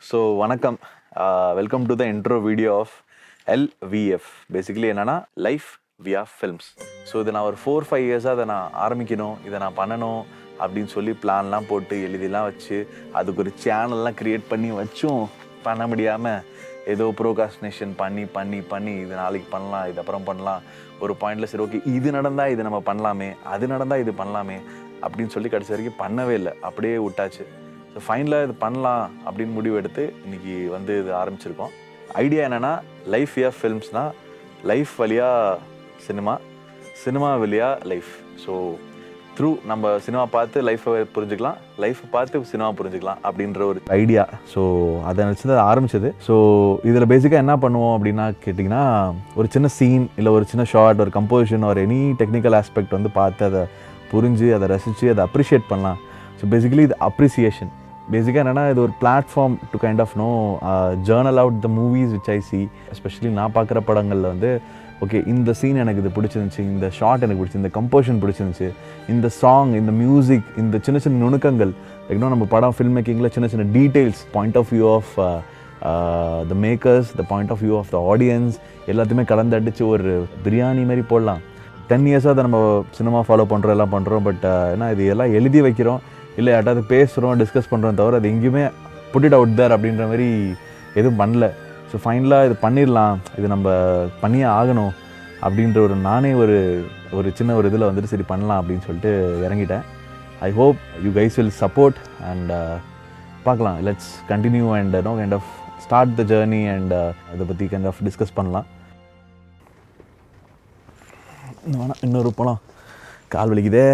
So வணக்கம், welcome to the intro video of LVF. Basically என்னென்னா life via films. So இதை நான் ஒரு 4-5 இயர்ஸாக அதை நான் ஆரம்பிக்கணும், இதை நான் பண்ணணும் அப்படின்னு சொல்லி பிளான்லாம் போட்டு எழுதிலாம் வச்சு அதுக்கு ஒரு சேனல்லாம் க்ரியேட் பண்ணி வச்சும் பண்ண முடியாமல் ஏதோ ப்ரோகாஸ்டினேஷன் பண்ணி இது நாளைக்கு பண்ணலாம், இது அப்புறம் பண்ணலாம். ஒரு பாயிண்டில் சரி ஓகே இது நடந்தால் இது நம்ம பண்ணலாமே, அது நடந்தால் இது பண்ணலாமே அப்படின்னு சொல்லி கடைசி வரைக்கும் பண்ணவே இல்லை, அப்படியே விட்டாச்சு. ஸோ ஃபைனலாக இது பண்ணலாம் அப்படின்னு முடிவு எடுத்து இன்றைக்கி வந்து இது ஆரம்பிச்சிருக்கோம். ஐடியா என்னென்னா லைஃப் வியா ஃபில்ம்ஸ்னால் லைஃப் வழியாக சினிமா, சினிமா வழியாக லைஃப். ஸோ த்ரூ நம்ம சினிமா பார்த்து லைஃப்பை புரிஞ்சுக்கலாம், லைஃப்பை பார்த்து சினிமா புரிஞ்சுக்கலாம் அப்படின்ற ஒரு ஐடியா. ஸோ அதை நினச்சி தான் ஆரம்பிச்சது. ஸோ இதில் பேசிக்காக என்ன பண்ணுவோம் அப்படின்னா கேட்டிங்கன்னா, ஒரு சின்ன சீன் இல்லை ஒரு சின்ன ஷார்ட், ஒரு கம்போசிஷன், ஒரு எனி டெக்னிக்கல் ஆஸ்பெக்ட் வந்து பார்த்து அதை புரிஞ்சு அதை ரசித்து அதை அப்ரிஷியேட் பண்ணலாம். ஸோ பேசிக்கலி இது அப்ரிசியேஷன். பேசிக்காக என்னென்னா இது ஒரு platform to kind of journal out the movies which I see. Especially நான் பார்க்குற படங்களில் வந்து ஓகே இந்த சீன் எனக்கு இது பிடிச்சிருந்துச்சி, இந்த ஷார்ட் எனக்கு பிடிச்சி, இந்த கம்போசிஷன் பிடிச்சிருந்துச்சி, இந்த சாங், இந்த மியூசிக், இந்த சின்ன சின்ன நுணுக்கங்கள், இன்னும் நம்ம படம் ஃபில்ம் மேக்கிங்கில் சின்ன சின்ன details, point of view of the makers, the point of view of the audience எல்லாத்தையுமே கலந்து அடித்து ஒரு பிரியாணி மாதிரி போடலாம். 10 இயர்ஸாக அதை நம்ம சினிமா ஃபாலோ பண்ணுறோம், எல்லாம் பண்ணுறோம். பட் ஏன்னா இது எல்லாம் எழுதி வைக்கிறோம், இல்லை யார்ட்டாவது பேசுகிறோம், டிஸ்கஸ் பண்ணுறோம், தவிர அது எங்கேயுமே புட் இட் அவுட் தேர் அப்படின்ற மாதிரி எதுவும் பண்ணல. ஸோ ஃபைனலாக இது பண்ணிடலாம், இது நம்ம பண்ணியே ஆகணும் அப்படின்ற ஒரு நானே ஒரு சின்ன ஒரு இதில் வந்துட்டு சரி பண்ணலாம் அப்படின்னு சொல்லிட்டு இறங்கிட்டேன். I hope you guys will support and பார்க்கலாம். Let's continue and kind of start the journey and இதை பற்றி கைண்ட் ஆஃப் டிஸ்கஸ் பண்ணலாம். வேணாம் இன்னொரு போகலாம், கால் வலிக்குதே.